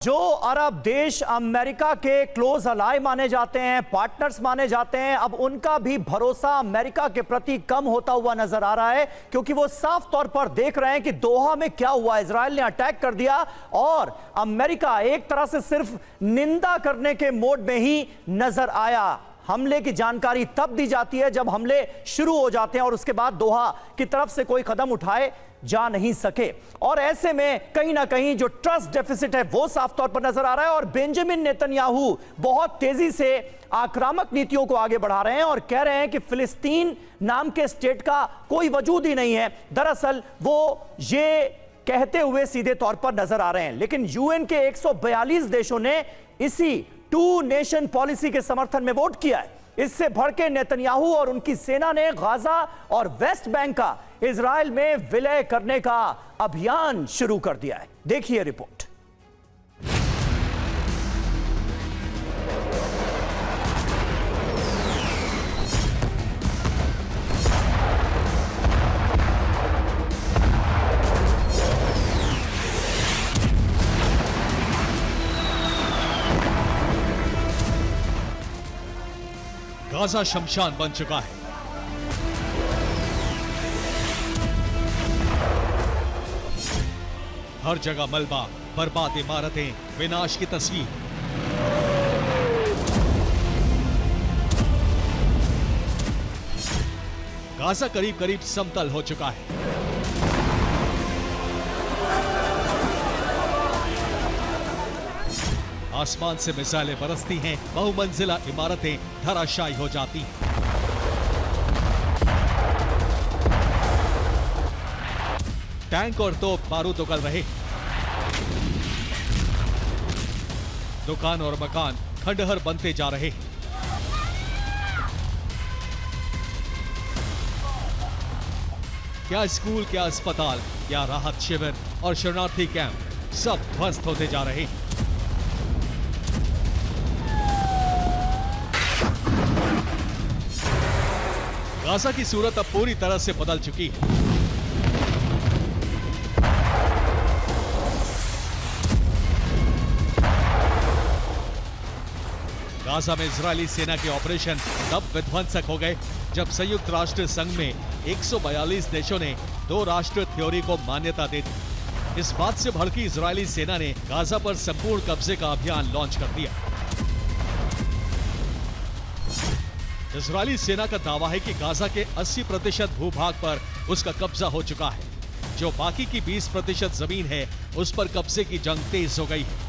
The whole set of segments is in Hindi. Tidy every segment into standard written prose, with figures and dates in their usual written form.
जो अरब देश अमेरिका के क्लोज अलाय माने जाते हैं, पार्टनर्स माने जाते हैं, अब उनका भी भरोसा अमेरिका के प्रति कम होता हुआ नजर आ रहा है, क्योंकि वो साफ तौर पर देख रहे हैं कि दोहा में क्या हुआ। इजराइल ने अटैक कर दिया और अमेरिका एक तरह से सिर्फ निंदा करने के मोड में ही नजर आया। हमले की जानकारी तब दी जाती है जब हमले शुरू हो जाते हैं और उसके बाद दोहा की तरफ से कोई कदम उठाए जा नहीं सके। और ऐसे में कहीं ना कहीं जो ट्रस्ट डेफिसिट है वो साफ तौर पर नजर आ रहा है और बेंजामिन नेतन्याहू बहुत तेजी से आक्रामक नीतियों को आगे बढ़ा रहे हैं और कह रहे हैं कि फिलिस्तीन नाम के स्टेट का कोई वजूद ही नहीं है। दरअसल वो ये कहते हुए सीधे तौर पर नजर आ रहे हैं, लेकिन यूएन के 142 देशों ने इसी टू नेशन पॉलिसी के समर्थन में वोट किया है। इससे भड़के नेतन्याहू और उनकी सेना ने गाजा और वेस्ट बैंक का इजराइल में विलय करने का अभियान शुरू कर दिया है। देखिए रिपोर्ट। गाजा शमशान बन चुका है। हर जगह मलबा, बर्बाद इमारतें, विनाश की तस्वीर। गाजा करीब करीब समतल हो चुका है। आसमान से मिसाइलें बरसती हैं, बहुमंजिला इमारतें धराशायी हो जाती हैं। टैंक और तोप बारूद उगल रहे। दुकान और मकान खंडहर बनते जा रहे। क्या स्कूल, क्या अस्पताल, क्या राहत शिविर और शरणार्थी कैंप सब ध्वस्त होते जा रहे हैं। गाजा की सूरत अब पूरी तरह से बदल चुकी है। गाजा में इजरायली सेना के ऑपरेशन तब विध्वंसक हो गए जब संयुक्त राष्ट्र संघ में 142 देशों ने दो राष्ट्र थ्योरी को मान्यता दे दी। इस बात से भड़की इजरायली सेना ने गाजा पर संपूर्ण कब्जे का अभियान लॉन्च कर दिया। इजरायली सेना का दावा है कि गाजा के 80% भूभाग पर उसका कब्जा हो चुका है। जो बाकी की 20% जमीन है उस पर कब्जे की जंग तेज हो गई है।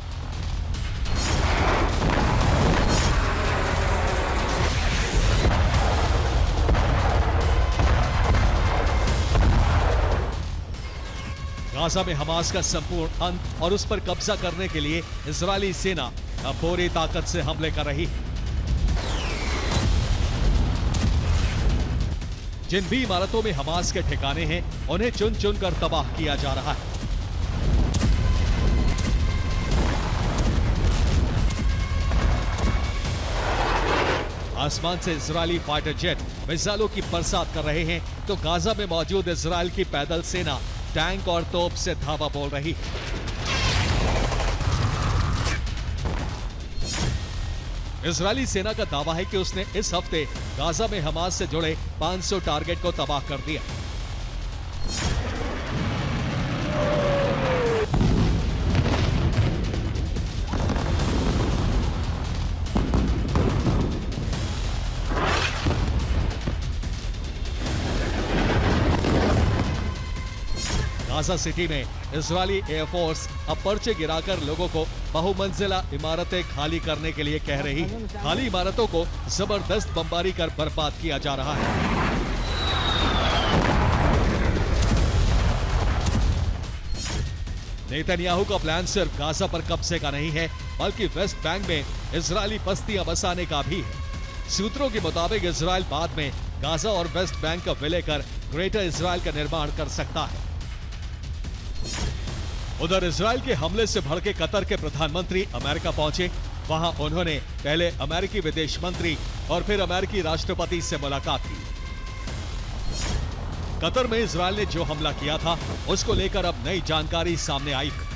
गाजा में हमास का संपूर्ण अंत और उस पर कब्जा करने के लिए इजरायली सेना अब पूरी ताकत से हमले कर रही है। जिन भी इमारतों में हमास के ठिकाने हैं उन्हें चुन चुन कर तबाह किया जा रहा है। आसमान से इजरायली फाइटर जेट मिसाइलों की बरसात कर रहे हैं तो गाजा में मौजूद इजरायल की पैदल सेना टैंक और तोप से धावा बोल रही है। इजरायली सेना का दावा है कि उसने इस हफ्ते गाजा में हमास से जुड़े 500 टारगेट को तबाह कर दिया। गाजा सिटी में इजरायली एयरफोर्स अब पर्चे गिराकर लोगों को बहुमंजिला इमारतें खाली करने के लिए कह रही है। खाली इमारतों को जबरदस्त बमबारी कर बर्बाद किया जा रहा है। नेतन्याहू का प्लान सिर्फ गाजा पर कब्जे का नहीं है बल्कि वेस्ट बैंक में इजरायली बस्तियां बसाने का भी है। सूत्रों के मुताबिक इजरायल बाद में गाजा और वेस्ट बैंक का विलय कर ग्रेटर इजरायल का निर्माण कर सकता है। उधर इजरायल के हमले से भड़के कतर के प्रधानमंत्री अमेरिका पहुंचे। वहां उन्होंने पहले अमेरिकी विदेश मंत्री और फिर अमेरिकी राष्ट्रपति से मुलाकात की। कतर में इजरायल ने जो हमला किया था उसको लेकर अब नई जानकारी सामने आई है।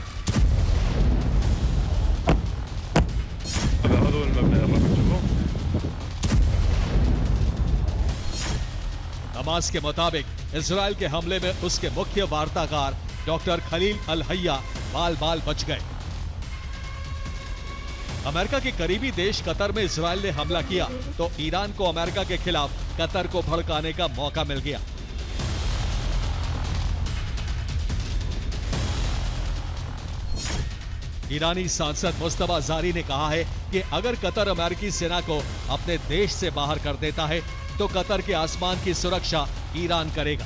हमास के मुताबिक इजराइल के हमले में उसके मुख्य वार्ताकार डॉक्टर खलील अल हय्या बाल बाल बच गए। अमेरिका के करीबी देश कतर में इजराइल ने हमला किया तो ईरान को अमेरिका के खिलाफ कतर को भड़काने का मौका मिल गया। ईरानी सांसद मुस्तफा जारी ने कहा है कि अगर कतर अमेरिकी सेना को अपने देश से बाहर कर देता है तो कतर के आसमान की सुरक्षा ईरान करेगा।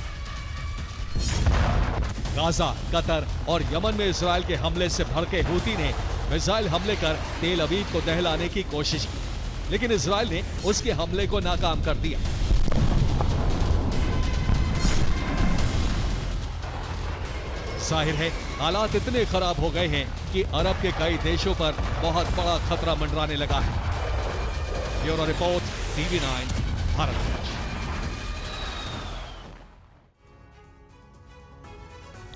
गाजा, कतर और यमन में इजराइल के हमले से भड़के हूती ने मिसाइल हमले कर तेल अवीव को दहलाने की कोशिश की, लेकिन इजराइल ने उसके हमले को नाकाम कर दिया। जाहिर है हालात इतने खराब हो गए हैं कि अरब के कई देशों पर बहुत बड़ा खतरा मंडराने लगा है। Bureau report, TV9 Bharat.